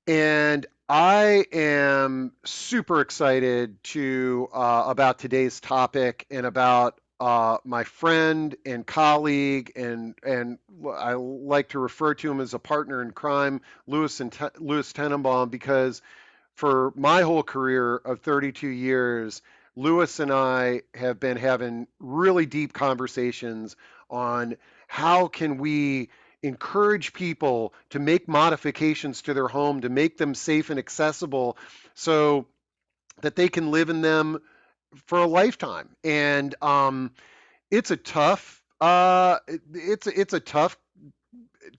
And I am super excited to about today's topic and about my friend and colleague and I like to refer to him as a partner in crime, Louis Tennanbaum, because for my whole career of 32 years, Lewis and I have been having really deep conversations on how can we encourage people to make modifications to their home to make them safe and accessible so that they can live in them for a lifetime. And it's a tough it's a tough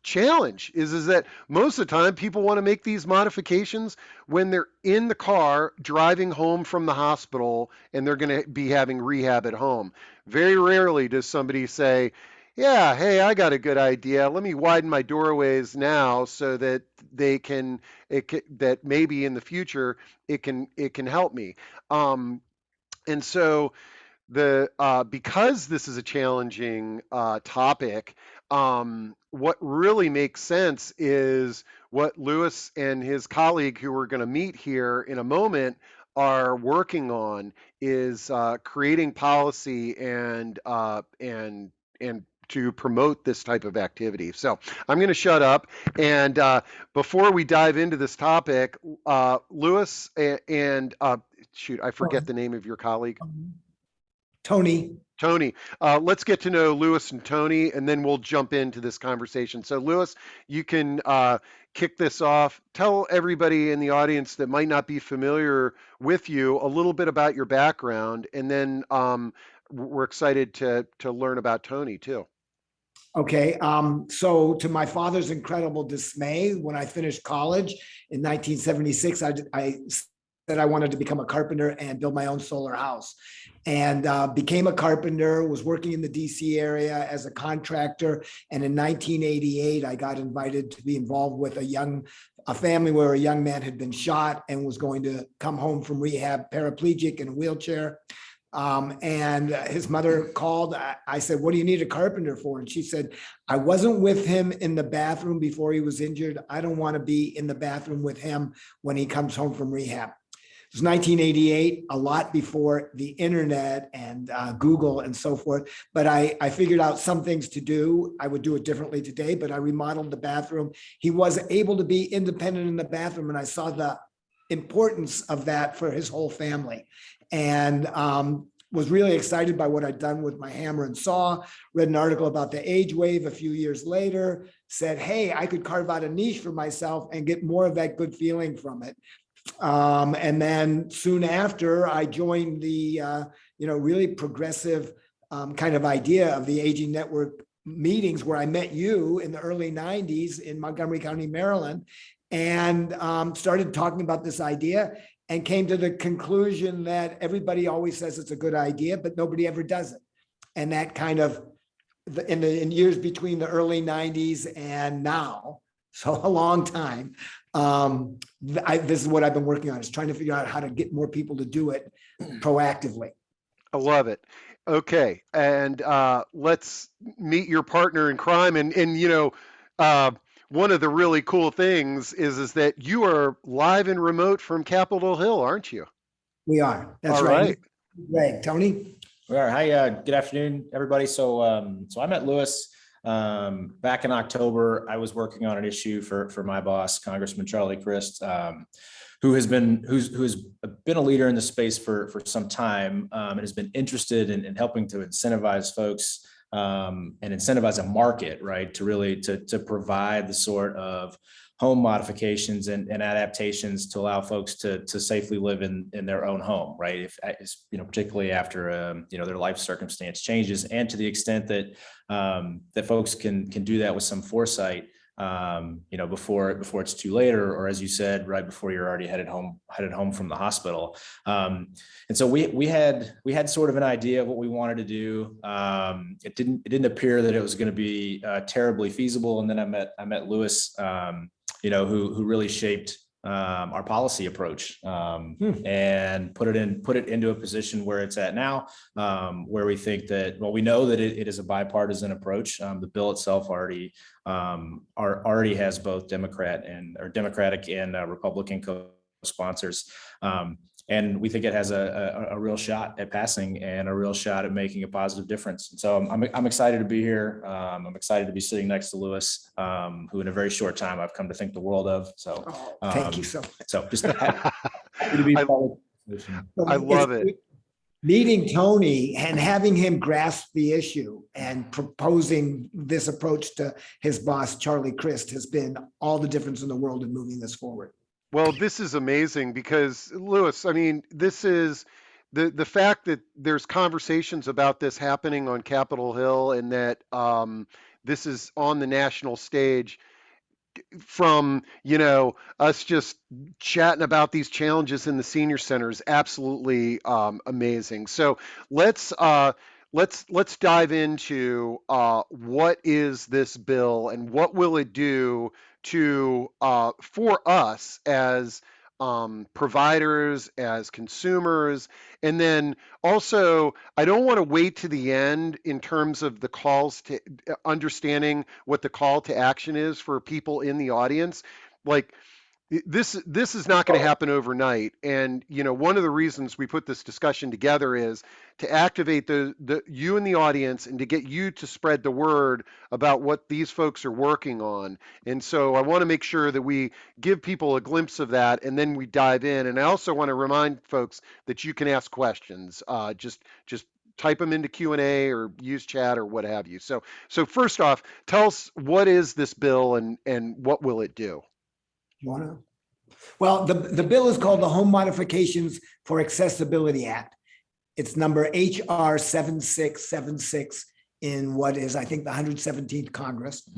challenge is that most of the time people want to make these modifications when they're in the car driving home from the hospital and they're going to be having rehab at home. Very rarely does somebody say, yeah, hey, I got a good idea, let me widen my doorways now so that that maybe in the future it can help me. And so the because this is a challenging topic, what really makes sense is what Lewis and his colleague, who we're going to meet here in a moment, are working on is creating policy and to promote this type of activity. So I'm going to shut up. And before we dive into this topic, Lewis and shoot, I forget the name of your colleague. Tony. Tony, let's get to know Lewis and Tony, and then we'll jump into this conversation. So, Lewis, you can kick this off. Tell everybody in the audience that might not be familiar with you a little bit about your background, and then we're excited to learn about Tony too. Okay. So to my father's incredible dismay, when I finished college in 1976, I said I wanted to become a carpenter and build my own solar house, and became a carpenter, was working in the DC area as a contractor. And in 1988, I got invited to be involved with a family where a young man had been shot and was going to come home from rehab, paraplegic in a wheelchair. And his mother called. I said, what do you need a carpenter for? And she said, I wasn't with him in the bathroom before he was injured. I don't want to be in the bathroom with him when he comes home from rehab. It was 1988, a lot before the internet and Google and so forth. But I figured out some things to do. I would do it differently today, but I remodeled the bathroom. He was able to be independent in the bathroom, and I saw the importance of that for his whole family. And was really excited by what I'd done with my hammer and saw, read an article about the age wave a few years later, said, hey, I could carve out a niche for myself and get more of that good feeling from it. And then soon after, I joined the really progressive kind of idea of the Aging Network meetings, where I met you in the early 90s in Montgomery County, Maryland, and started talking about this idea, and came to the conclusion that everybody always says it's a good idea, but nobody ever does it. And that kind of, in years between the early 90s and now, so a long time, this is what I've been working on, is trying to figure out how to get more people to do it proactively. I love it. Okay, and let's meet your partner in crime. And one of the really cool things is that you are live and remote from Capitol Hill, aren't you? We are. That's All right. right. Greg, Tony. We are. Hi. Good afternoon, everybody. So I met Lewis back in October. I was working on an issue for my boss, Congressman Charlie Crist, who's been a leader in the space for some time, and has been interested in helping to incentivize folks and incentivize a market, right, to really to provide the sort of home modifications and adaptations to allow folks to safely live in their own home, right? If particularly after their life circumstance changes, and to the extent that that folks can do that with some foresight, before it's too late, or as you said, right before you're already headed home from the hospital. And so we had sort of an idea of what we wanted to do. It didn't appear that it was going to be terribly feasible. And then I met Lewis, who really shaped our policy approach, and put it into a position where it's at now, where we think that, well, we know that it is a bipartisan approach. The bill itself already has both Democratic and Republican co-sponsors. And we think it has a real shot at passing and a real shot at making a positive difference. And so I'm excited to be here. I'm excited to be sitting next to Lewis, who in a very short time I've come to think the world of. So Thank you so much. so just happy to be part of the solution. I love it. Meeting Tony and having him grasp the issue and proposing this approach to his boss, Charlie Crist, has been all the difference in the world in moving this forward. Well, this is amazing because, Lewis, I mean, this is the fact that there's conversations about this happening on Capitol Hill and that this is on the national stage from, us just chatting about these challenges in the senior center is absolutely amazing. So let's dive into what is this bill and what will it do to for us as providers, as consumers, and then also I don't want to wait to the end in terms of the calls to understanding what the call to action is for people in the audience. Like this is not going to happen overnight, and one of the reasons we put this discussion together is to activate the you in the audience and to get you to spread the word about what these folks are working on. And so I want to make sure that we give people a glimpse of that, and then we dive in. And I also want to remind folks that you can ask questions. Just type them into Q&A or use chat or what have you. So first off, tell us, what is this bill and what will it do? Well, the bill is called the Home Modifications for Accessibility Act. It's number HR 7676 in what is, I think, the 117th Congress.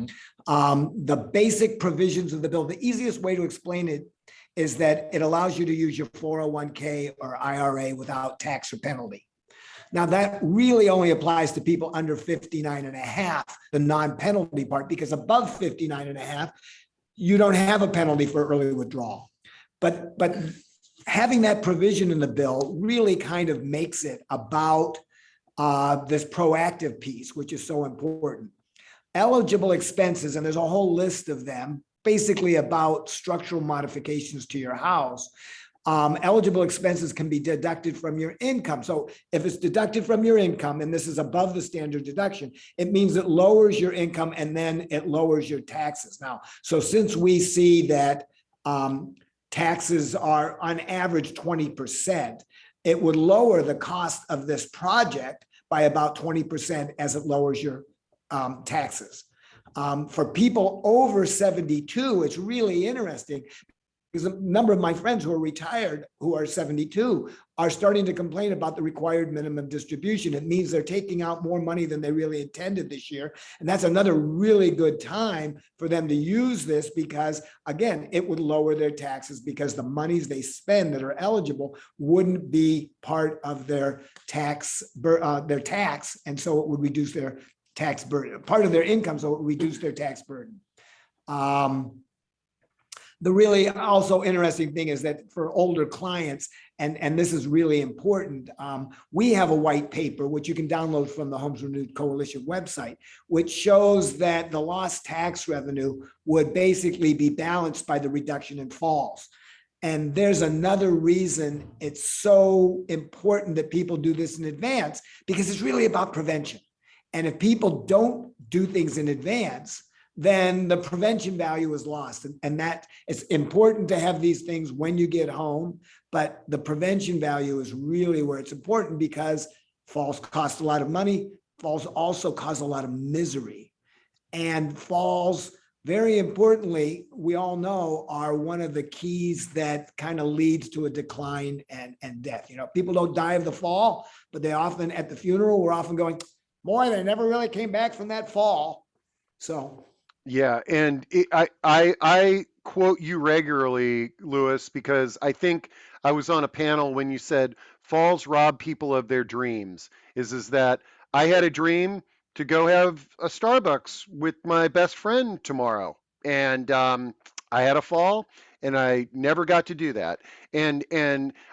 The basic provisions of the bill, the easiest way to explain it is that it allows you to use your 401k or IRA without tax or penalty. Now, that really only applies to people under 59 and a half, the non-penalty part, because above 59 and a half, you don't have a penalty for early withdrawal. But having that provision in the bill really kind of makes it about this proactive piece, which is so important. Eligible expenses, and there's a whole list of them, basically about structural modifications to your house. Eligible expenses can be deducted from your income. So if it's deducted from your income, and this is above the standard deduction, it means it lowers your income and then it lowers your taxes. Now, so since we see that taxes are on average 20%, it would lower the cost of this project by about 20% as it lowers your taxes. For people over 72, it's really interesting, because a number of my friends who are retired, who are 72, are starting to complain about the required minimum distribution. It means they're taking out more money than they really intended this year. And that's another really good time for them to use this, because again, it would lower their taxes, because the monies they spend that are eligible wouldn't be part of their tax. And so it would reduce their tax burden, part of their income, so it would reduce their tax burden. The really also interesting thing is that for older clients, and this is really important, we have a white paper, which you can download from the HomesRenewed Coalition website, which shows that the lost tax revenue would basically be balanced by the reduction in falls. And there's another reason it's so important that people do this in advance, because it's really about prevention. And if people don't do things in advance, then the prevention value is lost. And that it's important to have these things when you get home, but the prevention value is really where it's important, because falls cost a lot of money. Falls also cause a lot of misery. And falls, very importantly, we all know, are one of the keys that kind of leads to a decline and death. People don't die of the fall, but they often, at the funeral, we're often going, boy, they never really came back from that fall. So. Yeah, and I quote you regularly, Lewis, because I think I was on a panel when you said falls rob people of their dreams. Is that I had a dream to go have a Starbucks with my best friend tomorrow, and I had a fall, and I never got to do that. And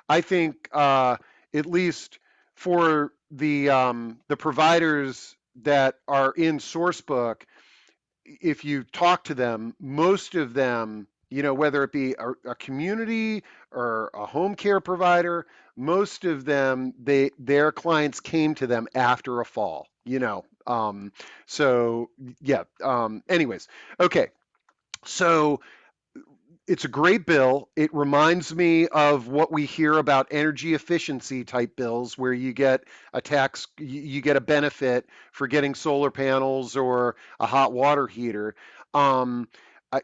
I think at least for the providers that are in Sourcebook, if you talk to them, most of them, whether it be a community or a home care provider, most of them, their clients came to them after a fall, so yeah. Anyways, okay. So it's a great bill. It reminds me of what we hear about energy efficiency type bills, where you get a tax, you get a benefit for getting solar panels or a hot water heater. Um, I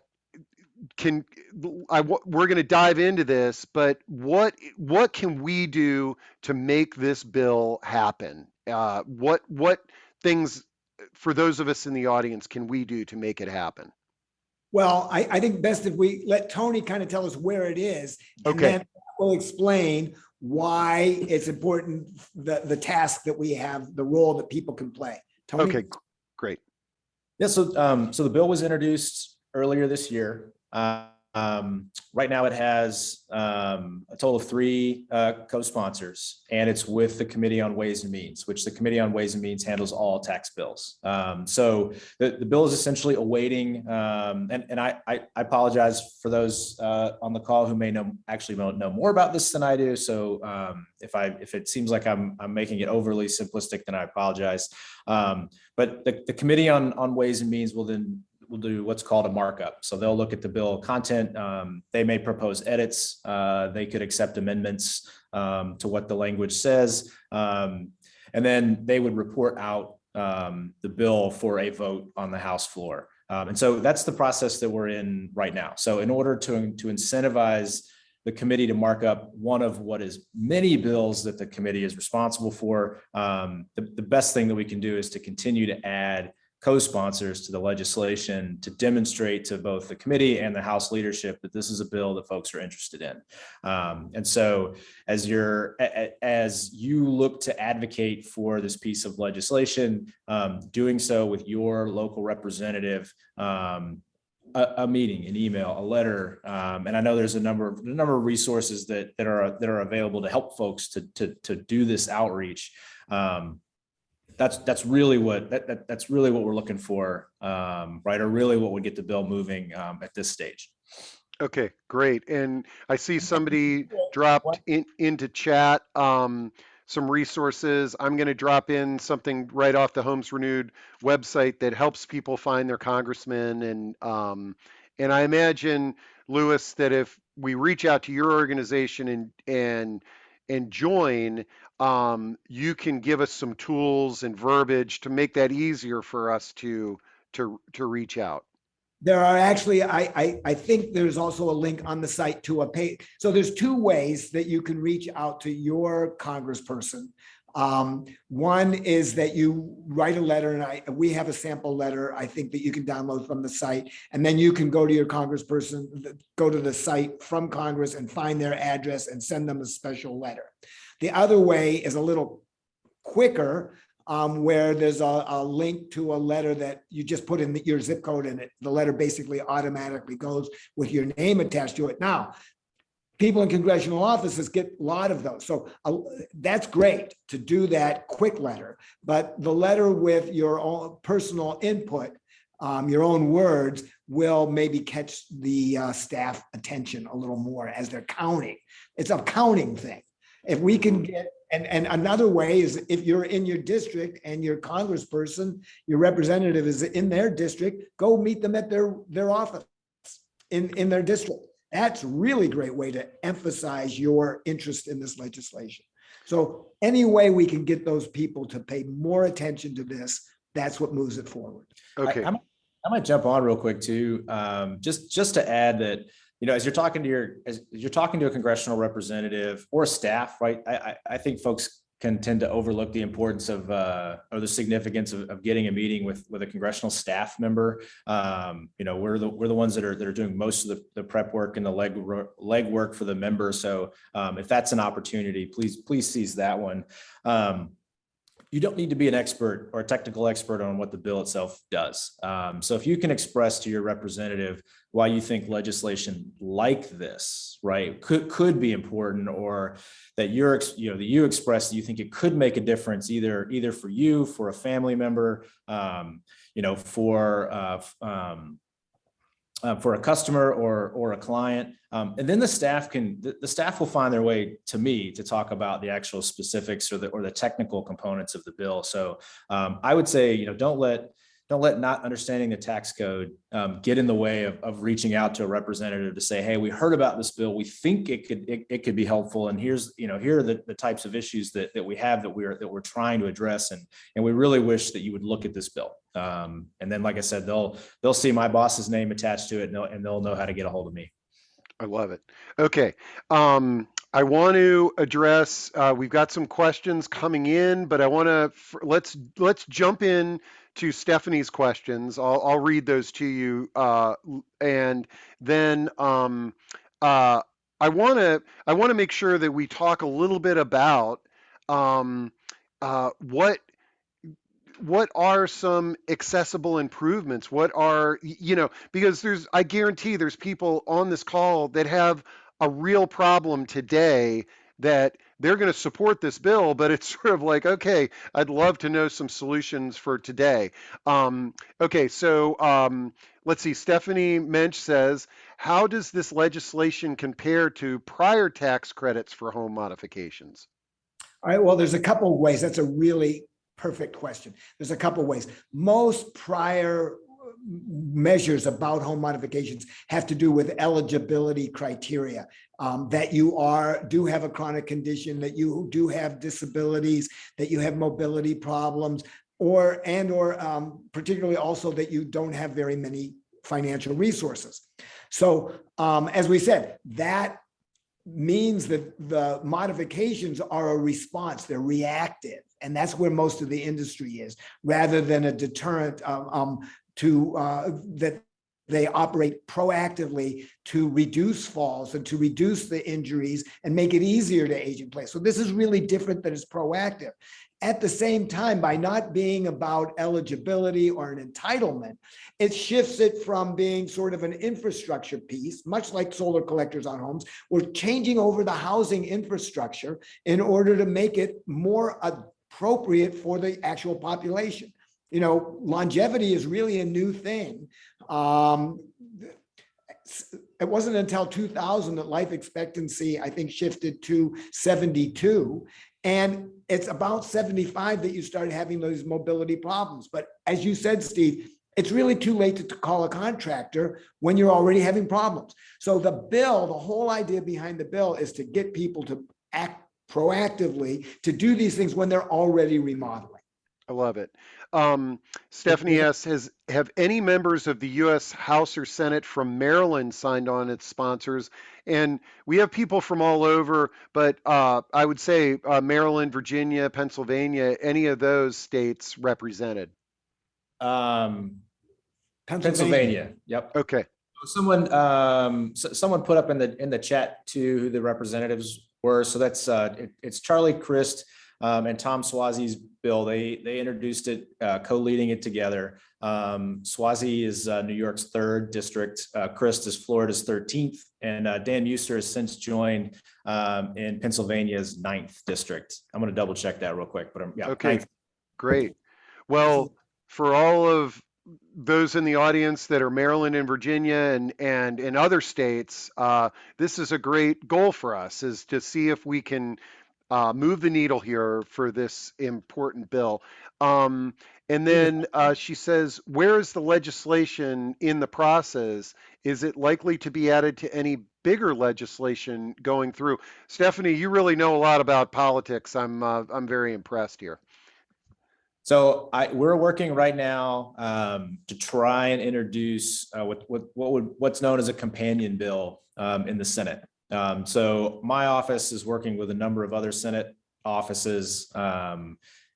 can, we're going to dive into this, but what can we do to make this bill happen? What things, for those of us in the audience, can we do to make it happen? Well, I think best if we let Tony kind of tell us where it is, and Okay. then we'll explain why it's important, the task that we have, the role that people can play. Tony? Okay, great. Yeah, so the bill was introduced earlier this year. Right now it has a total of 3 co-sponsors, and it's with the Committee on Ways and Means, which the Committee on Ways and Means handles all tax bills. So the bill is essentially awaiting, and I apologize for those on the call who may know more about this than I do. So if it seems like I'm making it overly simplistic, then I apologize. But the Committee on Ways and Means will do what's called a markup. So they'll look at the bill content. They may propose edits. They could accept amendments to what the language says. And then they would report out the bill for a vote on the House floor. And so that's the process that we're in right now. So in order to incentivize the committee to mark up one of what is many bills that the committee is responsible for, the best thing that we can do is to continue to add co-sponsors to the legislation to demonstrate to both the committee and the House leadership that this is a bill that folks are interested in. And so as you look to advocate for this piece of legislation, doing so with your local representative, a meeting, an email, a letter, and I know there's a number of resources that are available to help folks to do this outreach. That's really what we're looking for, right? Or really what would get the bill moving at this stage. Okay, great. And I see somebody dropped into chat some resources. I'm going to drop in something right off the HomesRenewed website that helps people find their congressman. And I imagine, Louis, that if we reach out to your organization and join, you can give us some tools and verbiage to make that easier for us to reach out. There are actually, I think there's also a link on the site to a page. So there's 2 ways that you can reach out to your congressperson. One is that you write a letter, and we have a sample letter, I think, that you can download from the site. And then you can go to your congressperson, go to the site from Congress and find their address and send them a special letter. The other way is a little quicker, where there's a link to a letter that you just put in your zip code in it. The letter basically automatically goes with your name attached to it. Now, people in congressional offices get a lot of those. So that's great to do that quick letter, but the letter with your own personal input, your own words, will maybe catch the staff attention a little more as they're counting. It's a counting thing. If we can get, and another way is if you're in your district and your congressperson, your representative is in their district, go meet them at their office in their district. That's really a great way to emphasize your interest in this legislation. So any way we can get those people to pay more attention to this, that's what moves it forward. Okay. I might jump on real quick too, just to add that, as you're talking to a congressional representative or staff, right? I think folks can tend to overlook the importance of or the significance of getting a meeting with a congressional staff member. We're the ones that are doing most of the prep work and the leg work for the member. So if that's an opportunity, please seize that one. you don't need to be an expert or a technical expert on what the bill itself does. So if you can express to your representative why you think legislation like this, right, could be important, or that that you express that you think it could make a difference, either for you, for a family member, for a customer or a client. And then the staff will find their way to me to talk about the actual specifics or the technical components of the bill. So I would say, don't let not understanding the tax code get in the way of reaching out to a representative to say, hey, we heard about this bill. We think it could be helpful. And here are the types of issues that we have that we're trying to address. And we really wish that you would look at this bill. And then, like I said, they'll see my boss's name attached to it, and they'll know how to get a hold of me. I love it. Okay. I want to address, we've got some questions coming in, but I want to, let's jump in to Stephanie's questions. I'll read those to you. And then I want to make sure that we talk a little bit about what are some accessible improvements? What are, because I guarantee there's people on this call that have a real problem today that they're going to support this bill, but it's sort of like, okay, I'd love to know some solutions for today. Okay, so let's see. Stephanie Mensch says, how does this legislation compare to prior tax credits for home modifications? All right, well, there's a couple of ways. That's a really perfect question. There's a couple of ways. Most prior measures about home modifications have to do with eligibility criteria, that you do have a chronic condition, that you do have disabilities, that you have mobility problems, or particularly also that you don't have very many financial resources. So as we said, that means that the modifications are a response, they're reactive. And that's where most of the industry is, rather than a deterrent that they operate proactively to reduce falls and to reduce the injuries and make it easier to age in place. So this is really different than it's proactive. At the same time, by not being about eligibility or an entitlement, it shifts it from being sort of an infrastructure piece, much like solar collectors on homes. We're changing over the housing infrastructure in order to make it more appropriate for the actual population. Longevity is really a new thing. It wasn't until 2000 that life expectancy, I think, shifted to 72. And it's about 75 that you started having those mobility problems. But as you said, Steve, it's really too late to call a contractor when you're already having problems. So the whole idea behind the bill is to get people to act proactively, to do these things when they're already remodeling. I love it. Stephanie asks, have any members of the U.S. House or Senate from Maryland signed on as sponsors? And we have people from all over, but I would say Maryland, Virginia, Pennsylvania, any of those states represented? Pennsylvania. Yep. Okay. Someone put up in the chat too who the representatives were. So that's it's Charlie Crist and Tom Suozzi's bill. They introduced it, co-leading it together. Suozzi is New York's 3rd district. Crist is Florida's 13th, and Dan Muser has since joined in Pennsylvania's 9th district. I'm going to double check that real quick, but yeah. Okay, 9th. Great. Well, for all of those in the audience that are Maryland and Virginia and in other states, this is a great goal for us, is to see if we can move the needle here for this important bill. And then she says, where is the legislation in the process? Is it likely to be added to any bigger legislation going through? Stephanie, you really know a lot about politics. I'm very impressed here. So we're working right now to try and introduce what's known as a companion bill in the Senate. So my office is working with a number of other Senate offices,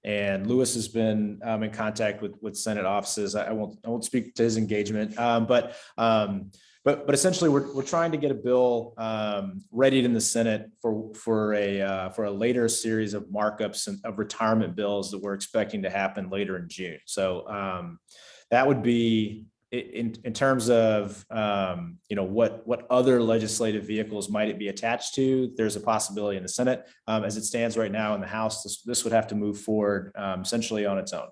and Lewis has been in contact with Senate offices. I won't speak to his engagement, but but essentially we're trying to get a bill readied in the Senate for a later series of markups and of retirement bills that we're expecting to happen later in June. So that would be in terms of what other legislative vehicles might it be attached to. There's a possibility in the Senate. As it stands right now in the House, this would have to move forward essentially on its own.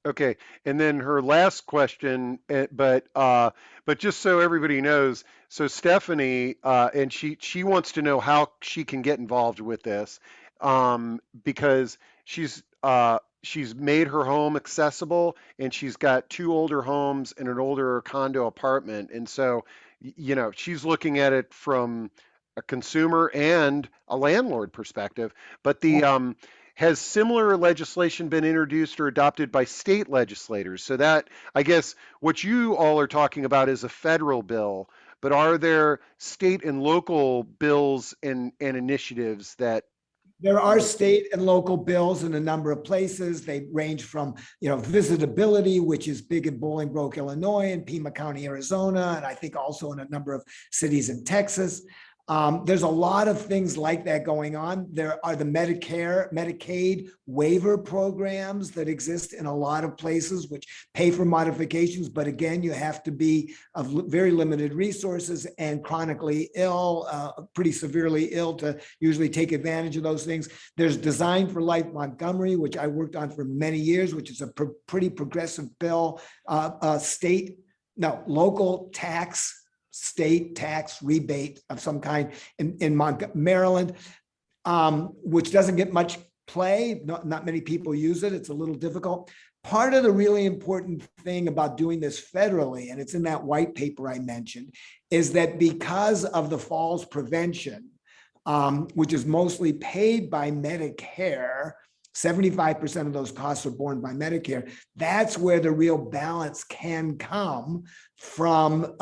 Okay, and then her last question, but just so everybody knows, so Stephanie, and she wants to know how she can get involved with this, because she's made her home accessible, and she's got two older homes and an older condo apartment, and so she's looking at it from a consumer and a landlord perspective, but has similar legislation been introduced or adopted by state legislators? So that, I guess, what you all are talking about is a federal bill, but are there state and local bills and initiatives that? There are state and local bills in a number of places. They range from, visitability, which is big in Bolingbrook, Illinois, and Pima County, Arizona, and I think also in a number of cities in Texas. There's a lot of things like that going on. There are the Medicaid waiver programs that exist in a lot of places, which pay for modifications. But again, you have to be of very limited resources and chronically ill, pretty severely ill to usually take advantage of those things. There's Design for Life Montgomery, which I worked on for many years, which is a pretty progressive bill, local tax, state tax rebate of some kind in Maryland, which doesn't get much play. Not many people use it. It's a little difficult. Part of the really important thing about doing this federally, and it's in that white paper I mentioned, is that because of the falls prevention, which is mostly paid by Medicare, 75% of those costs are borne by Medicare. That's where the real balance can come from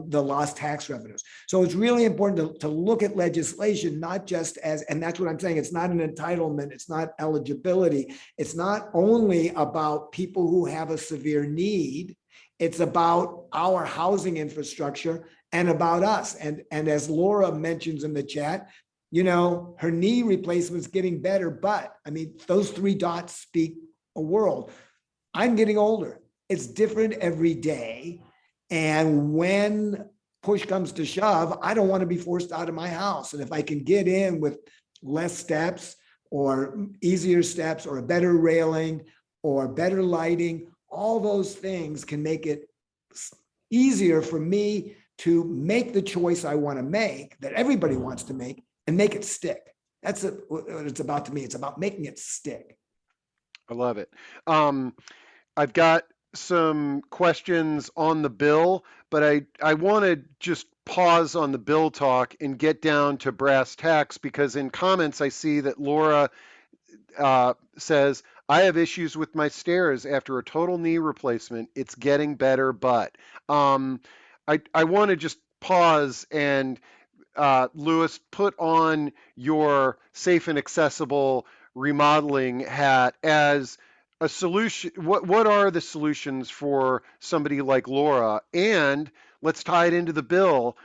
the lost tax revenues. So it's really important to look at legislation, not just as, and that's what I'm saying, it's not an entitlement, it's not eligibility. It's not only about people who have a severe need, it's about our housing infrastructure and about us. And as Laura mentions in the chat, her knee replacement's getting better, but I mean, those three dots speak a world. I'm getting older. It's different every day. And when push comes to shove, I don't want to be forced out of my house. And if I can get in with less steps or easier steps or a better railing or better lighting, all those things can make it easier for me to make the choice I want to make, that everybody wants to make, and make it stick. That's what it's about to me. It's about making it stick. I love it. I've got some questions on the bill, but I want to just pause on the bill talk and get down to brass tacks, because in comments I see that Laura says, I have issues with my stairs after a total knee replacement. It's getting better, but I want to just pause and Louis, put on your safe and accessible remodeling hat as a solution. What are the solutions for somebody like Laura? And let's tie it into the bill,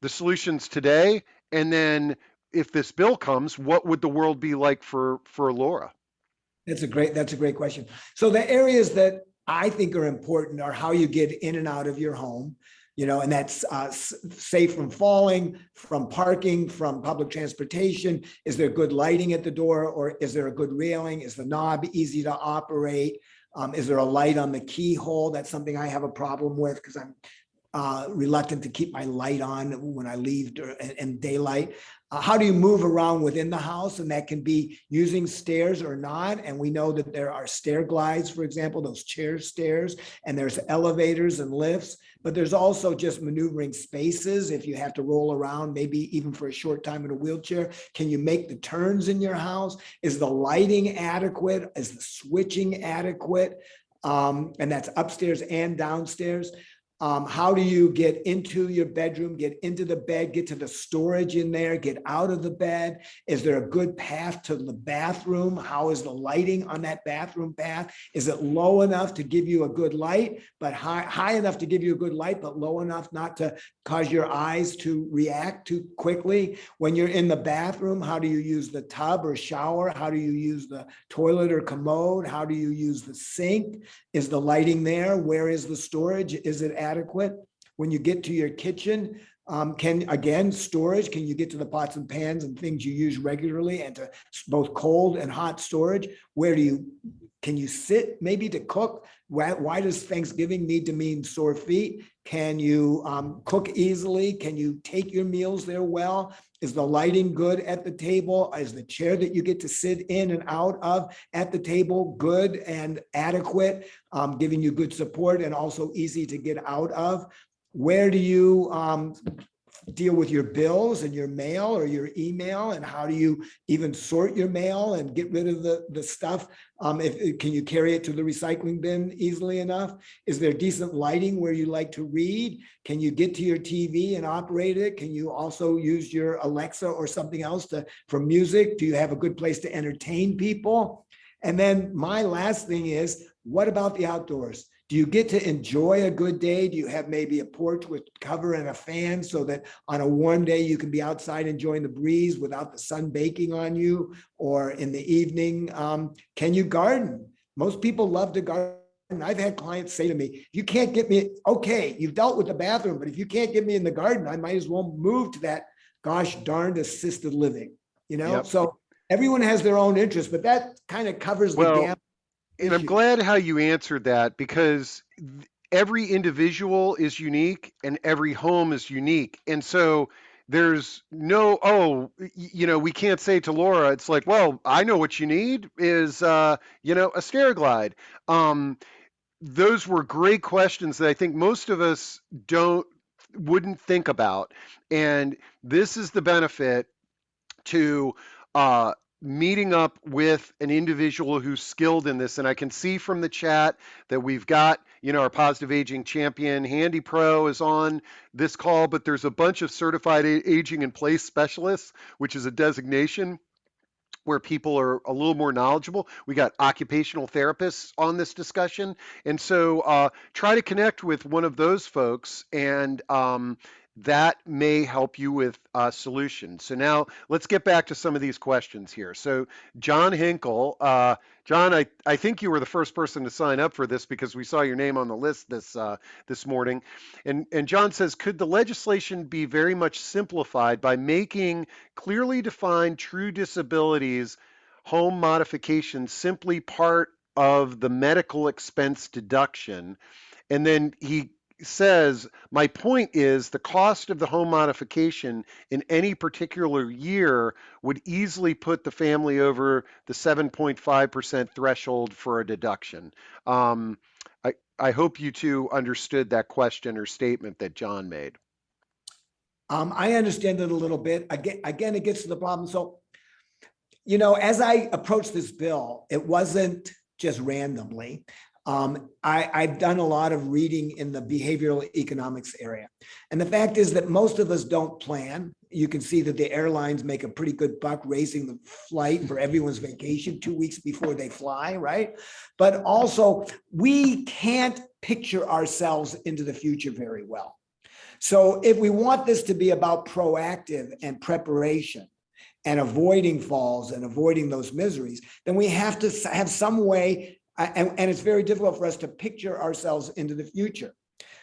the solutions today, and then if this bill comes, what would the world be like for Laura? That's a great question. So the areas that I think are important are how you get in and out of your home. And that's safe from falling, from parking, from public transportation. Is there good lighting at the door, or is there a good railing? Is the knob easy to operate? Is there a light on the keyhole? That's something I have a problem with because I'm reluctant to keep my light on when I leave in daylight. How do you move around within the house? And that can be using stairs or not. And we know that there are stair glides, for example, those chair stairs, and there's elevators and lifts, but there's also just maneuvering spaces. If you have to roll around, maybe even for a short time in a wheelchair, can you make the turns in your house? Is the lighting adequate? Is the switching adequate? And that's upstairs and downstairs. How do you get into your bedroom, get into the bed, get to the storage in there, get out of the bed? Is there a good path to the bathroom? How is the lighting on that bathroom path? Is it low enough to give you a good light, but high enough to give you a good light, but low enough not to cause your eyes to react too quickly? When you're in the bathroom, how do you use the tub or shower? How do you use the toilet or commode? How do you use the sink? Is the lighting there? Where is the storage? Is it adequate? When you get to your kitchen, storage, can you get to the pots and pans and things you use regularly and to both cold and hot storage? Can you sit maybe to cook? Why does Thanksgiving need to mean sore feet? Can you cook easily? Can you take your meals there well? Is the lighting good at the table? Is the chair that you get to sit in and out of at the table good and adequate, giving you good support and also easy to get out of? Where do you deal with your bills and your mail or your email, and how do you even sort your mail and get rid of the stuff? Can you carry it to the recycling bin easily enough? Is there decent lighting where you like to read? Can you get to your TV and operate it? Can you also use your Alexa or something else for music? Do you have a good place to entertain people? And then my last thing is, what about the outdoors? Do you get to enjoy a good day? Do you have maybe a porch with cover and a fan so that on a warm day you can be outside enjoying the breeze without the sun baking on you? Or in the evening, can you garden? Most people love to garden. I've had clients say to me, you can't get me, okay, you've dealt with the bathroom, but if you can't get me in the garden, I might as well move to that gosh darned assisted living, Yep. So everyone has their own interest, but that kind of covers the Well, gap. and I'm glad how you answered that, because every individual is unique and every home is unique. And so there's no, we can't say to Laura, it's like, well, I know what you need is, a stair glide. Those were great questions that I think most of us wouldn't think about. And this is the benefit to meeting up with an individual who's skilled in this. And I can see from the chat that we've got, our positive aging champion, Handy Pro, is on this call, but there's a bunch of certified aging in place specialists, which is a designation where people are a little more knowledgeable. We got occupational therapists on this discussion. And so try to connect with one of those folks, and that may help you with solutions. So now let's get back to some of these questions here. So John Hinkle, John, I think you were the first person to sign up for this because we saw your name on the list this morning. And John says, could the legislation be very much simplified by making clearly defined true disabilities home modification simply part of the medical expense deduction? And then he says, my point is the cost of the home modification in any particular year would easily put the family over the 7.5% threshold for a deduction. I hope you two understood that question or statement that John made. I understand it a little bit. Again, it gets to the problem. So, as I approached this bill, it wasn't just randomly. I've done a lot of reading in the behavioral economics area. And the fact is that most of us don't plan. You can see that the airlines make a pretty good buck raising the flight for everyone's vacation 2 weeks before they fly, right? But also, we can't picture ourselves into the future very well. So if we want this to be about proactive and preparation and avoiding falls and avoiding those miseries, then we have to have some way. And it's very difficult for us to picture ourselves into the future.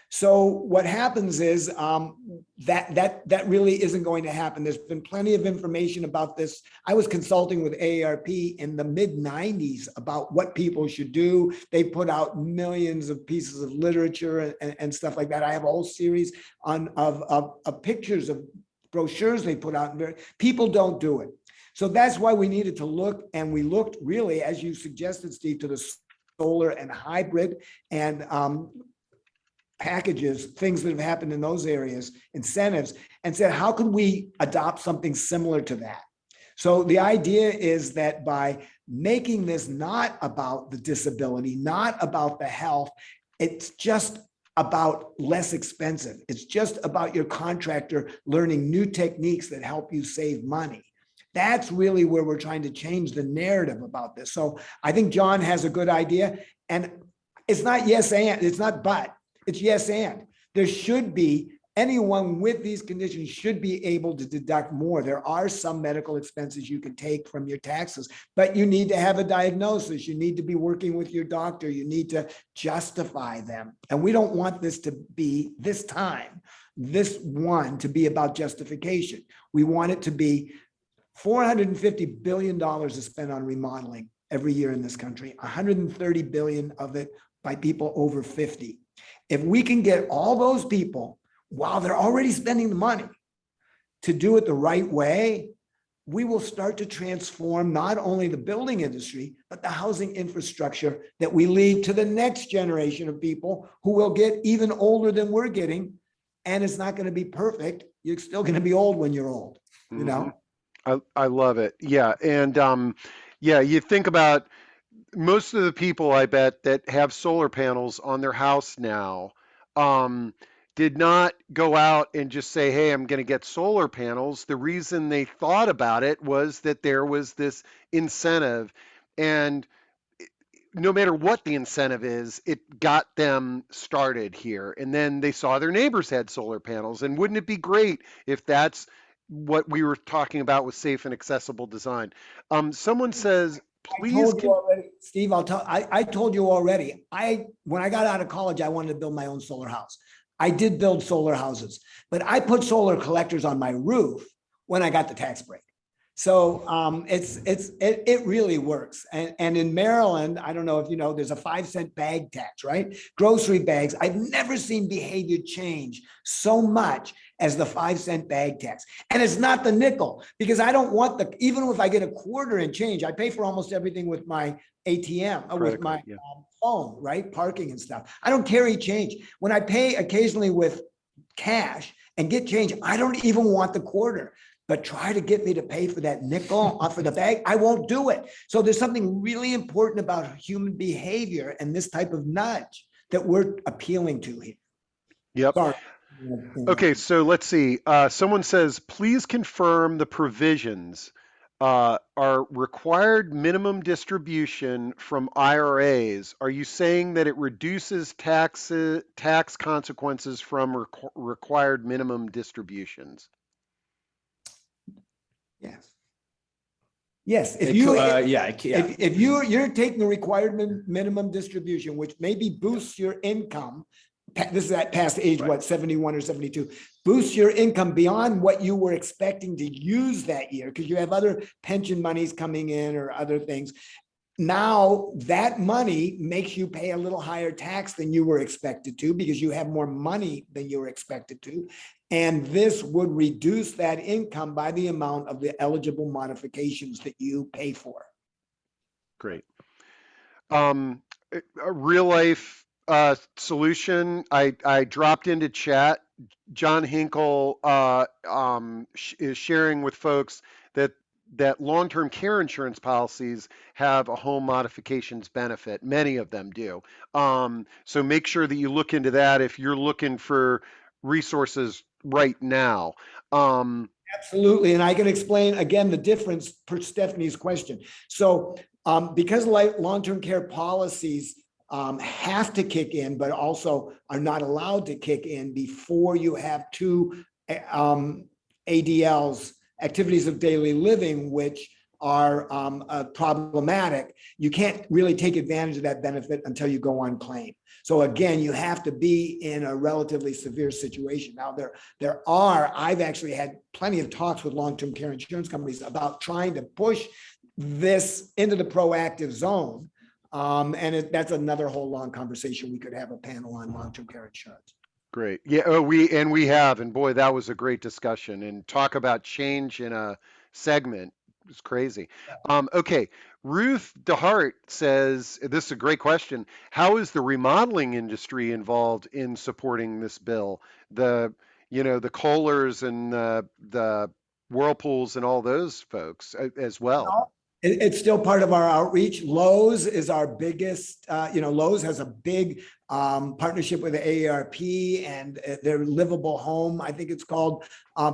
So what happens is that really isn't going to happen. There's been plenty of information about this. I was consulting with AARP in the mid-90s about what people should do. They put out millions of pieces of literature and stuff like that. I have a whole series of pictures of brochures they put out. People don't do it. So that's why we needed to look, and we looked really, as you suggested, Steve, to the solar and hybrid and packages, things that have happened in those areas, incentives, and said, how can we adopt something similar to that? So the idea is that by making this not about the disability, not about the health, it's just about less expensive. It's just about your contractor learning new techniques that help you save money. That's really where we're trying to change the narrative about this. So I think John has a good idea, and it's not yes and, it's not but, it's yes and. There should be, anyone with these conditions should be able to deduct more. There are some medical expenses you can take from your taxes, but you need to have a diagnosis. You need to be working with your doctor. You need to justify them. And we don't want this to be, this time, this one to be about justification. We want it to be $450 billion is spent on remodeling every year in this country, 130 billion of it by people over 50. If we can get all those people, while they're already spending the money, to do it the right way, we will start to transform not only the building industry, but the housing infrastructure that we leave to the next generation of people who will get even older than we're getting. And it's not going to be perfect. You're still going to be old when you're old, you know? I love it. Yeah. And yeah, you think about most of the people, I bet, that have solar panels on their house now did not go out and just say, hey, I'm going to get solar panels. The reason they thought about it was that there was this incentive. And no matter what the incentive is, it got them started here. And then they saw their neighbors had solar panels. And wouldn't it be great if that's what we were talking about with safe and accessible design? Someone says, I please. told you already, Steve, I told you already, when I got out of college, I wanted to build my own solar house. I did build solar houses, but I put solar collectors on my roof when I got the tax break. So it really works. And in Maryland, I don't know if you know, there's a 5-cent bag tax, right? Grocery bags. I've never seen behavior change so much as the 5-cent bag tax. And it's not the nickel, because I don't want even if I get a quarter in change, I pay for almost everything with my ATM, with my phone, right? Parking and stuff. I don't carry change. When I pay occasionally with cash and get change, I don't even want the quarter. But try to get me to pay for that nickel off of the bag, I won't do it. So there's something really important about human behavior and this type of nudge that we're appealing to here. Yep. Sorry. Okay, so let's see. Someone says, please confirm the provisions are required minimum distribution from IRAs. Are you saying that it reduces tax consequences from required minimum distributions? Yes. Yes. If you, if you're taking the required minimum distribution, which maybe boosts your income, this is at past age, what, 71 or 72, boosts your income beyond what you were expecting to use that year, because you have other pension monies coming in or other things. Now that money makes you pay a little higher tax than you were expected to, because you have more money than you were expected to. And this would reduce that income by the amount of the eligible modifications that you pay for. Great. A real life solution. I dropped into chat. John Hinkle is sharing with folks that long-term care insurance policies have a home modifications benefit. Many of them do. So make sure that you look into that if you're looking for resources right now. Absolutely. And I can explain again the difference per Stephanie's question. So because long-term care policies have to kick in, but also are not allowed to kick in before you have two ADLs, activities of daily living, which are problematic, you can't really take advantage of that benefit until you go on claim. So again, you have to be in a relatively severe situation. Now I've actually had plenty of talks with long-term care insurance companies about trying to push this into the proactive zone. That's another whole long conversation. We could have a panel on long-term care insurance. Great. Yeah, we have, and boy, that was a great discussion. And talk about change in a segment. It's crazy. Okay, Ruth DeHart says, this is a great question. How is the remodeling industry involved in supporting this bill? The Kohlers and the Whirlpools and all those folks as well. It's still part of our outreach. Lowe's is our biggest, Lowe's has a big partnership with the AARP and their Livable Home, I think it's called,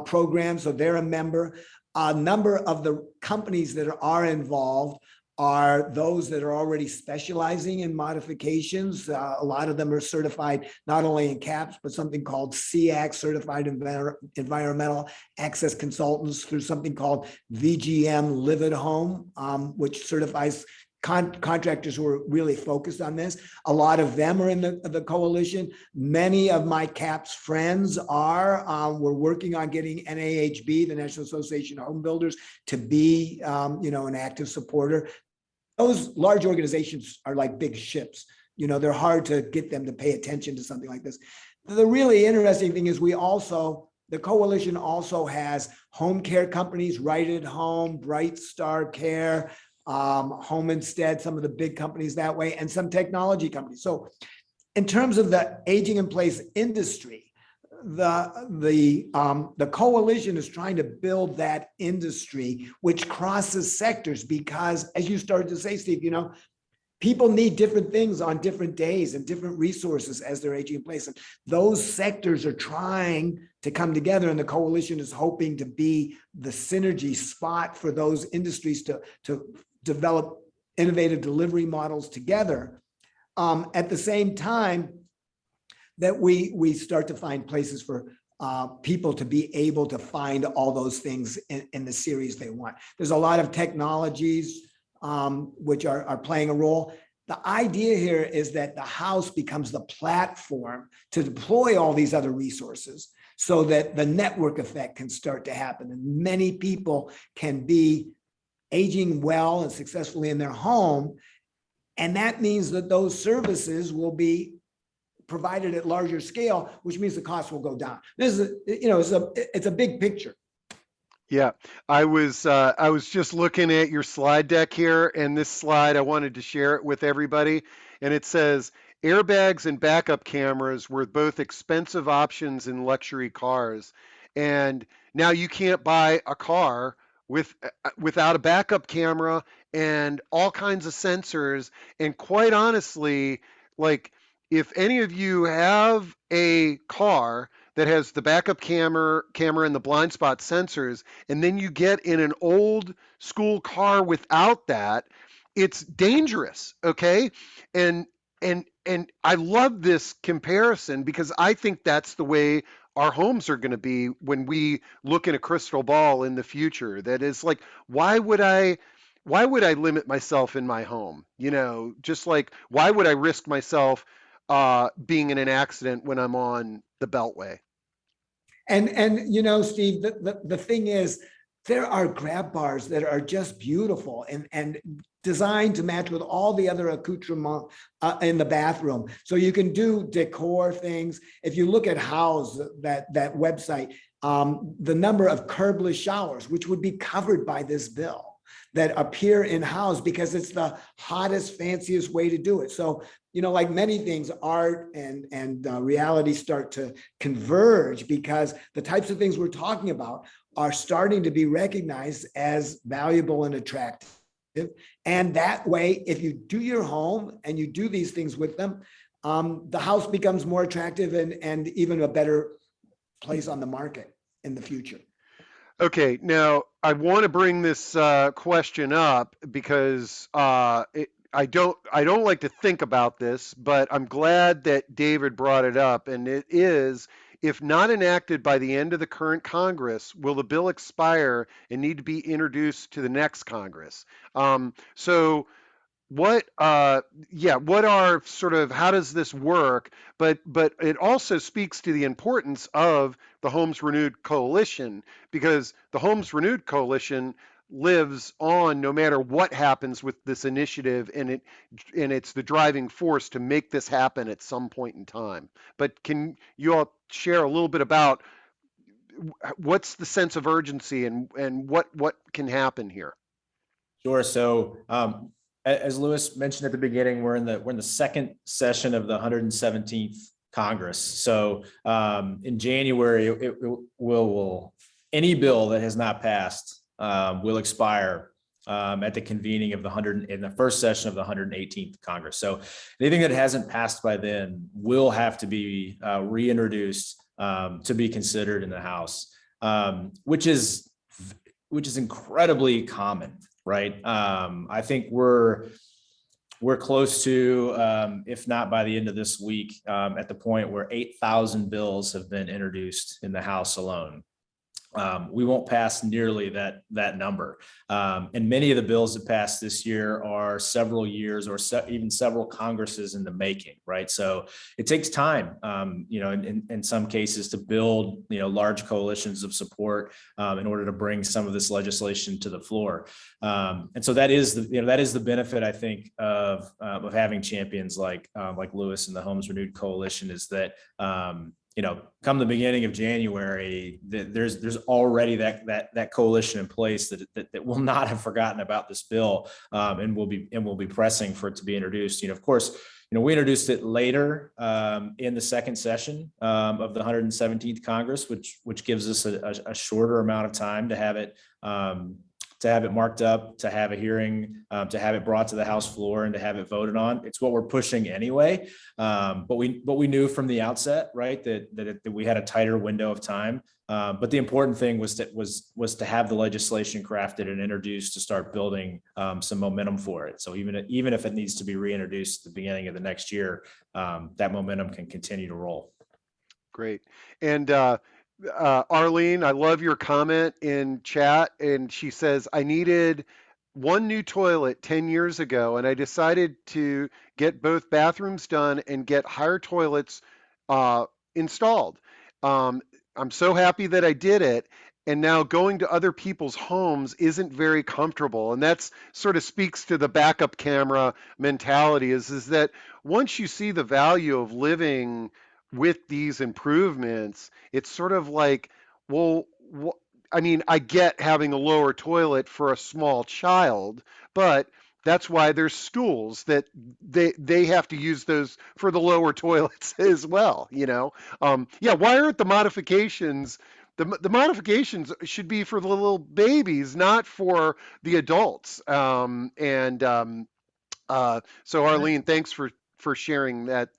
program. So they're a member. A number of the companies that are involved are those that are already specializing in modifications. A lot of them are certified not only in CAPS, but something called CAC, Certified Environmental Access Consultants, through something called VGM Live at Home, which certifies contractors who are really focused on this. A lot of them are in the coalition. Many of my CAPS friends are. We're working on getting NAHB, the National Association of Home Builders, to be an active supporter. Those large organizations are like big ships. They're hard to get them to pay attention to something like this. The really interesting thing is the coalition also has home care companies, Right at Home, Bright Star Care, Home Instead, some of the big companies that way, and some technology companies. So in terms of the aging in place industry, the coalition is trying to build that industry which crosses sectors, because as you started to say, Steve, people need different things on different days and different resources as they're aging in place. And those sectors are trying to come together, and the coalition is hoping to be the synergy spot for those industries to develop innovative delivery models together. At the same time that we start to find places for people to be able to find all those things in the series they want. There's a lot of technologies which are playing a role. The idea here is that the house becomes the platform to deploy all these other resources so that the network effect can start to happen, and many people can be aging well and successfully in their home. And that means that those services will be provided at larger scale, which means the cost will go down. This is, it's a big picture. Yeah, I was just looking at your slide deck here, and this slide, I wanted to share it with everybody. And it says airbags and backup cameras were both expensive options in luxury cars, and now you can't buy a car without a backup camera and all kinds of sensors. And quite honestly, like, if any of you have a car that has the backup camera and the blind spot sensors, and then you get in an old school car without that, it's dangerous, okay? And I love this comparison, because I think that's the way our homes are going to be when we look in a crystal ball in the future. That is like, why would I limit myself in my home? Just like, why would I risk myself being in an accident when I'm on the Beltway? And Steve, the thing is, there are grab bars that are just beautiful and designed to match with all the other accoutrements in the bathroom. So you can do decor things. If you look at House, that website, the number of curbless showers, which would be covered by this bill, that appear in House, because it's the hottest, fanciest way to do it. So, like many things, art and reality start to converge, because the types of things we're talking about are starting to be recognized as valuable and attractive. And that way, if you do your home and you do these things with them, the house becomes more attractive and even a better place on the market in the future. Okay, now I want to bring this question up, because I don't like to think about this, but I'm glad that David brought it up. And it is, if not enacted by the end of the current Congress, will the bill expire and need to be introduced to the next Congress? So what are sort of, how does this work? But it also speaks to the importance of the Homes Renewed Coalition, because the Homes Renewed Coalition lives on no matter what happens with this initiative, and it's the driving force to make this happen at some point in time. But can you all share a little bit about what's the sense of urgency and what can happen here? Sure. So, as Lewis mentioned at the beginning, we're in the second session of the 117th Congress. So, in January, it will any bill that has not passed will expire at the convening of the first session of the 118th Congress. So anything that hasn't passed by then will have to be reintroduced to be considered in the House, which is incredibly common, right? I think we're close to, if not by the end of this week, at the point where 8,000 bills have been introduced in the House alone. We won't pass nearly that number. And many of the bills that passed this year are several years or even several Congresses in the making, right? So it takes time, in some cases to build, large coalitions of support in order to bring some of this legislation to the floor. And so that is the benefit, I think, of having champions like Lewis and the Homes Renewed Coalition, is that come the beginning of January, there's already that coalition in place that will not have forgotten about this bill, and will be pressing for it to be introduced. Of course, we introduced it later in the second session of the 117th Congress, which gives us a shorter amount of time to have it marked up, to have a hearing, to have it brought to the House floor, and to have it voted on. It's what we're pushing anyway. But we knew from the outset, right, that we had a tighter window of time. But the important thing was to have the legislation crafted and introduced to start building some momentum for it. So even if it needs to be reintroduced at the beginning of the next year, that momentum can continue to roll. Great. And Arlene, I love your comment in chat. And she says, I needed one new toilet 10 years ago, and I decided to get both bathrooms done and get higher toilets installed. I'm so happy that I did it. And now going to other people's homes isn't very comfortable. And that's sort of speaks to the backup camera mentality, is that once you see the value of living with these improvements, it's sort of like, well, I mean, I get having a lower toilet for a small child, but that's why there's schools that they have to use those for the lower toilets as well. Yeah. Why aren't the modifications? The modifications should be for the little babies, not for the adults. So Arlene, thanks for sharing that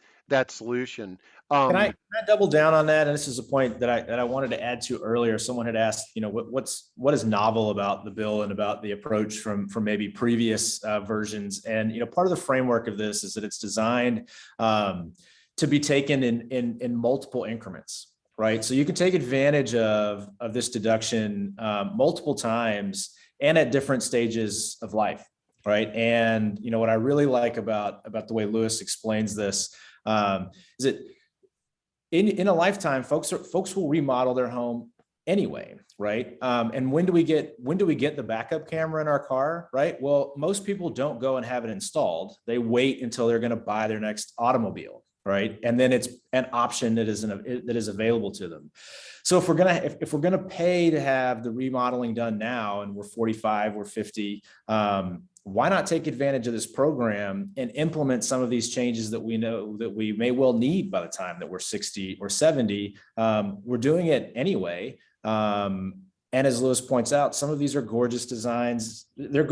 solution. Can I double down on that? And this is a point that I wanted to add to earlier. Someone had asked, what is novel about the bill and about the approach from maybe previous versions? And part of the framework of this is that it's designed to be taken in multiple increments, right? So you can take advantage of this deduction multiple times and at different stages of life, right? And what I really like about the way Lewis explains this is that in a lifetime, folks will remodel their home anyway, right? And when do we get the backup camera in our car, right? Well, most people don't go and have it installed. They wait until they're going to buy their next automobile, right? And then it's an option that is available to them. So if we're gonna pay to have the remodeling done now, and we're 45, we're 50, why not take advantage of this program and implement some of these changes that we know that we may well need by the time that we're 60 or 70? We're doing it anyway. And as Lewis points out, some of these are gorgeous designs. They're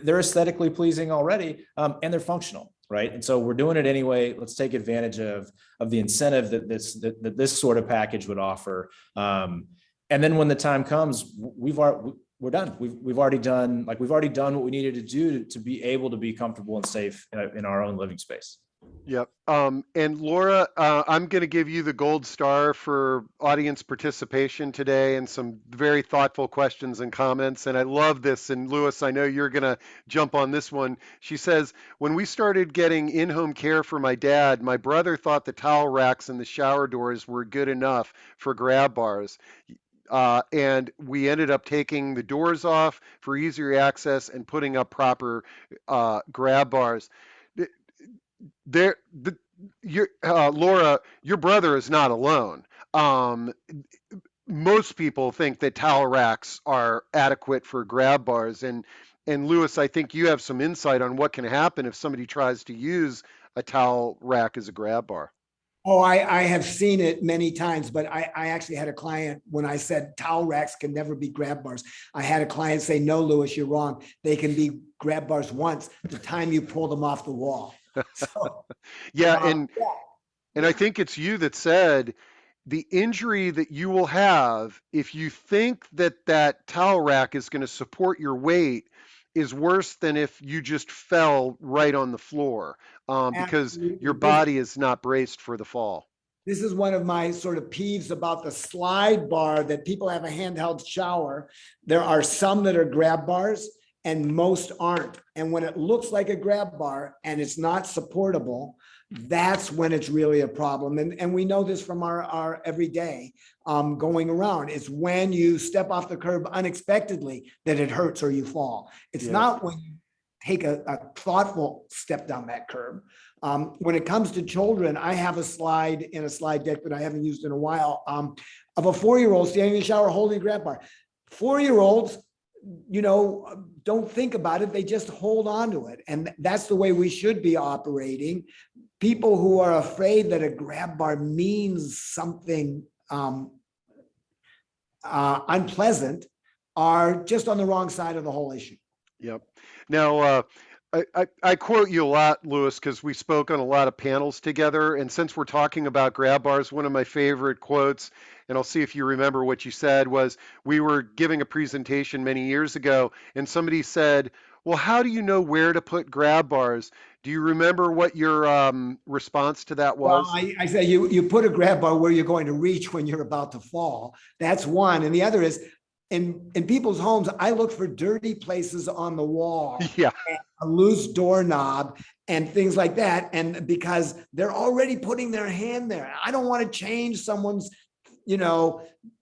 they're aesthetically pleasing already, and they're functional, right? And so we're doing it anyway. Let's take advantage of the incentive that this sort of package would offer. And then when the time comes, we're done. We've already done what we needed to do to be able to be comfortable and safe in our own living space. Yep. And Laura, I'm going to give you the gold star for audience participation today and some very thoughtful questions and comments. And I love this. And Lewis, I know you're going to jump on this one. She says, when we started getting in-home care for my dad, my brother thought the towel racks and the shower doors were good enough for grab bars. And we ended up taking the doors off for easier access and putting up proper grab bars. Laura, your brother is not alone. Most people think that towel racks are adequate for grab bars, and Lewis, I think you have some insight on what can happen if somebody tries to use a towel rack as a grab bar. Oh, I have seen it many times, but I actually had a client when I said towel racks can never be grab bars. I had a client say, no, Louis, you're wrong. They can be grab bars once, the time you pull them off the wall. So, Yeah, yeah, and I think it's you that said the injury that you will have if you think that that towel rack is going to support your weight is worse than if you just fell right on the floor, because your absolutely. body is not braced for the fall. This is one of my sort of peeves about the slide bar that people have a handheld shower. There are some that are grab bars and most aren't. And when it looks like a grab bar and it's not supportable, that's when it's really a problem. And we know this from our everyday going around. It's when you step off the curb unexpectedly that it hurts or you fall. It's Yeah. not when you take a thoughtful step down that curb. When it comes to children, I have a slide in a slide deck that I haven't used in a while of a 4-year-old standing in the shower holding a grab bar. 4-year-olds, don't think about it. They just hold on to it. And that's the way we should be operating. People who are afraid that a grab bar means something unpleasant are just on the wrong side of the whole issue. Yep. Now, I quote you a lot, Louis, because we spoke on a lot of panels together. And since we're talking about grab bars, one of my favorite quotes, and I'll see if you remember what you said, was we were giving a presentation many years ago, and somebody said, well, how do you know where to put grab bars? Do you remember what your response to that Well, was? I say you put a grab bar where you're going to reach when you're about to fall. That's one. And the other is in people's homes, I look for dirty places on the wall, Yeah. a loose doorknob and things like that. And because they're already putting their hand there, I don't want to change someone's,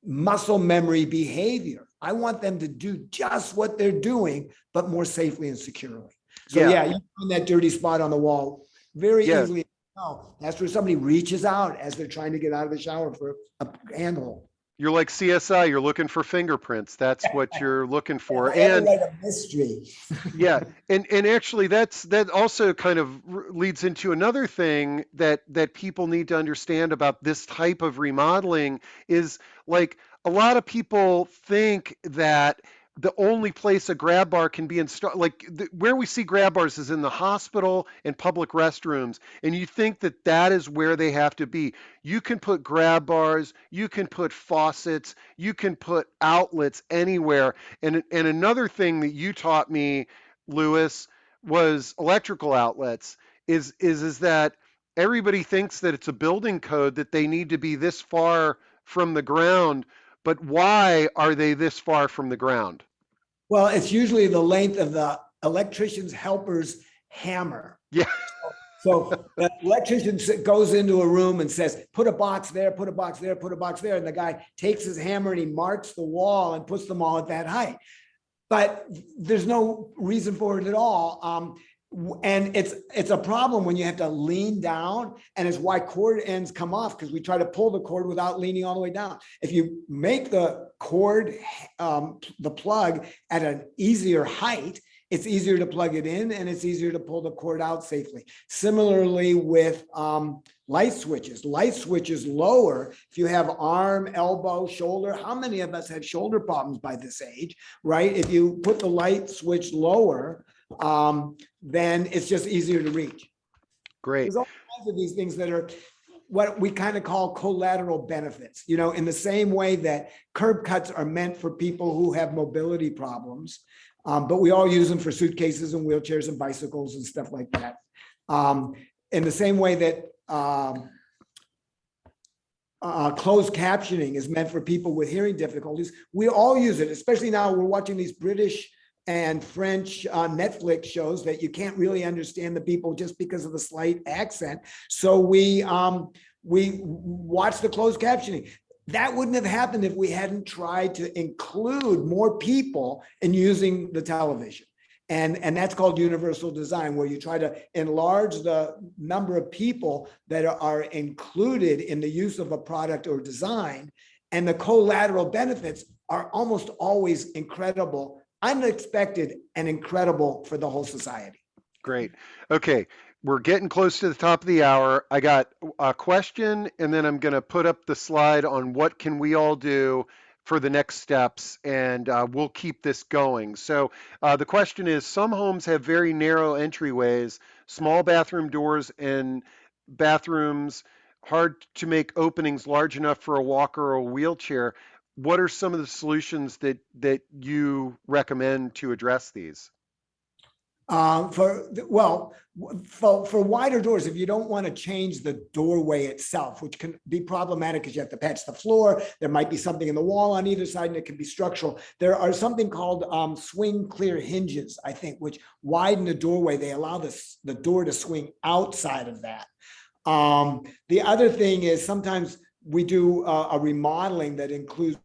muscle memory behavior. I want them to do just what they're doing, but more safely and securely. So Yeah. you find that dirty spot on the wall very Yeah. easily. No, that's where somebody reaches out as they're trying to get out of the shower for a handhold. You're like CSI, you're looking for fingerprints. That's what you're looking for. I had to And write a mystery. yeah, and actually that also kind of leads into another thing that people need to understand about this type of remodeling is, like, a lot of people think that the only place a grab bar can be installed, like where we see grab bars is in the hospital and public restrooms, and you think that that is where they have to be. You can put grab bars, you can put faucets, you can put outlets anywhere. And another thing that you taught me, Lewis, was electrical outlets. Is that everybody thinks that it's a building code that they need to be this far from the ground, but why are they this far from the ground? Well, it's usually the length of the electrician's helper's hammer. Yeah. So the electrician goes into a room and says, put a box there, put a box there, put a box there. And the guy takes his hammer and he marks the wall and puts them all at that height. But there's no reason for it at all. And it's a problem when you have to lean down, and it's why cord ends come off, because we try to pull the cord without leaning all the way down. If you make the cord, the plug at an easier height, it's easier to plug it in and it's easier to pull the cord out safely. Similarly with light switches lower, if you have arm, elbow, shoulder, how many of us have shoulder problems by this age, right? If you put the light switch lower, then it's just easier to reach. Great. There's all kinds of these things that are what we kind of call collateral benefits, in the same way that curb cuts are meant for people who have mobility problems. But we all use them for suitcases and wheelchairs and bicycles and stuff like that. In the same way that closed captioning is meant for people with hearing difficulties, we all use it, especially now we're watching these British and French Netflix shows that you can't really understand the people just because of the slight accent. So we watch the closed captioning. That wouldn't have happened if we hadn't tried to include more people in using the television. And that's called universal design, where you try to enlarge the number of people that are included in the use of a product or design. And the collateral benefits are almost always incredible, unexpected, and incredible for the whole society. Great. Okay. we're getting close to the top of the hour. I got a question, and then I'm going to put up the slide on what can we all do for the next steps, and we'll keep this going. So the question is, some homes have very narrow entryways, small bathroom doors, and bathrooms hard to make openings large enough for a walker or a wheelchair. What are some of the solutions that you recommend to address these? For wider doors, if you don't want to change the doorway itself, which can be problematic because you have to patch the floor, there might be something in the wall on either side, and it can be structural. There are something called swing clear hinges, I think, which widen the doorway. They allow the door to swing outside of that. The other thing is sometimes we do a remodeling that includes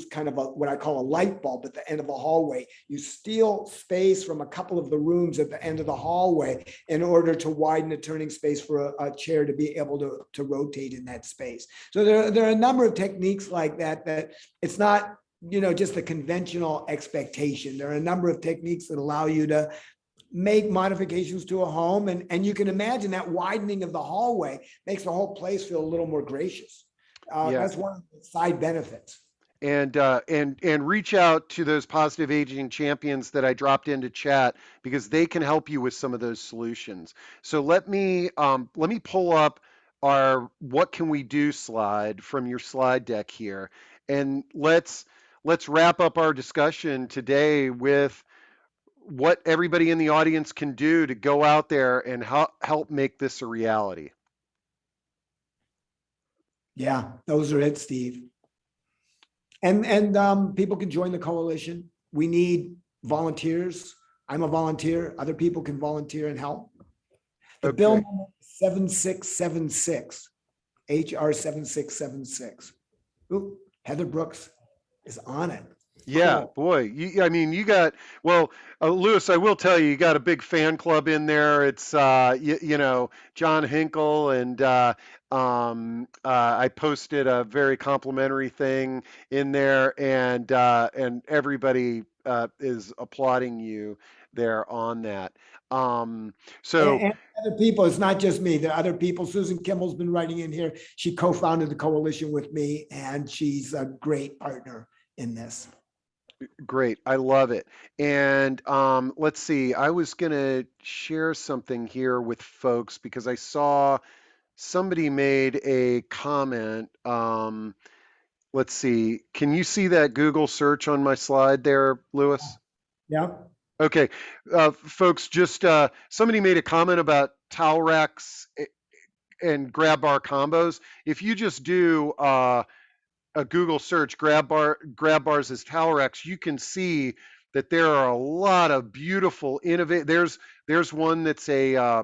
kind of what I call a light bulb at the end of a hallway. You steal space from a couple of the rooms at the end of the hallway in order to widen the turning space for a chair to be able to rotate in that space. So there are a number of techniques like that it's not, just the conventional expectation. There are a number of techniques that allow you to make modifications to a home. And you can imagine that widening of the hallway makes the whole place feel a little more gracious. That's one of the side benefits. And reach out to those positive aging champions that I dropped into chat, because they can help you with some of those solutions. So let me pull up our what can we do slide from your slide deck here, and let's wrap up our discussion today with what everybody in the audience can do to go out there and help make this a reality. Yeah, those are it, Steve. And people can join the coalition. We need volunteers. I'm a volunteer. Other people can volunteer and help. The bill number 7676, HR 7676. Ooh, Heather Brooks is on it. Yeah, Cool. boy. You got, well, Lewis, I will tell you, you got a big fan club in there. It's, John Hinkle, and I posted a very complimentary thing in there, and everybody is applauding you there on that. So And other people, it's not just me. There are other people. Susan Kimmel's been writing in here. She co-founded the coalition with me, and she's a great partner in this. great. I love it. And let's see, I was going to share something here with folks because I saw somebody made a comment. Let's see, can you see that Google search on my slide there, Lewis? Yeah. Okay, folks, just somebody made a comment about towel racks and grab bar combos. If you just do a Google search, grab bars as towel racks, you can see that there are a lot of beautiful innovate. There's one that's a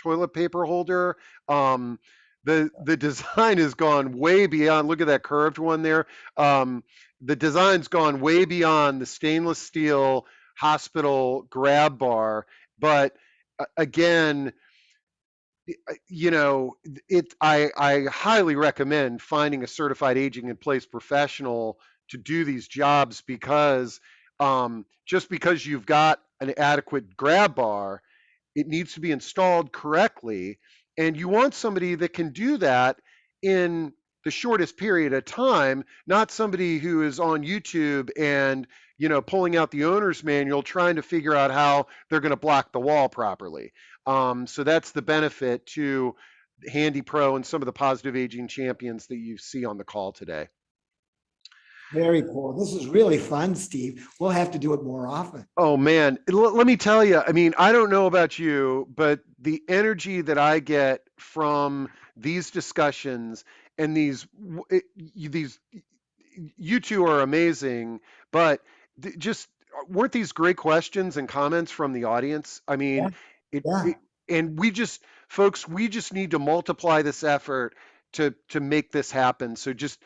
toilet paper holder. The design has gone way beyond. Look at that curved one there. The design's gone way beyond the stainless steel hospital grab bar, but again, I highly recommend finding a certified aging in place professional to do these jobs, because just because you've got an adequate grab bar, it needs to be installed correctly, and you want somebody that can do that in the shortest period of time, not somebody who is on YouTube and pulling out the owner's manual trying to figure out how they're going to block the wall properly. So that's the benefit to Handy Pro and some of the positive aging champions that you see on the call today. Very cool. This is really fun, Steve. We'll have to do it more often. Oh man, let me tell you, I don't know about you, but the energy that I get from these discussions and these you two are amazing, but just weren't these great questions and comments from the audience? And folks, we just need to multiply this effort to make this happen. So just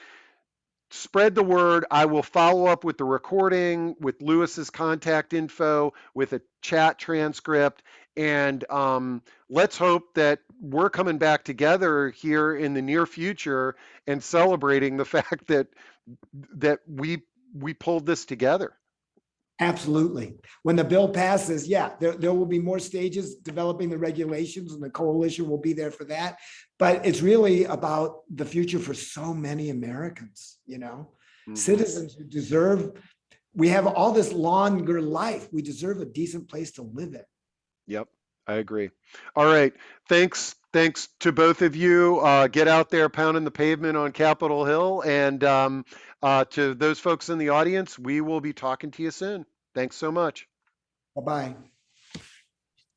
spread the word. I will follow up with the recording, with Lewis's contact info, with a chat transcript, and let's hope that we're coming back together here in the near future and celebrating the fact that we pulled this together. Absolutely. When the bill passes, yeah, there will be more stages developing the regulations, and the coalition will be there for that. But it's really about the future for so many Americans, citizens who deserve, we have all this longer life. We deserve a decent place to live in. Yep, I agree. All right. Thanks to both of you. Get out there pounding the pavement on Capitol Hill. And to those folks in the audience, we will be talking to you soon. Thanks so much. Bye-bye.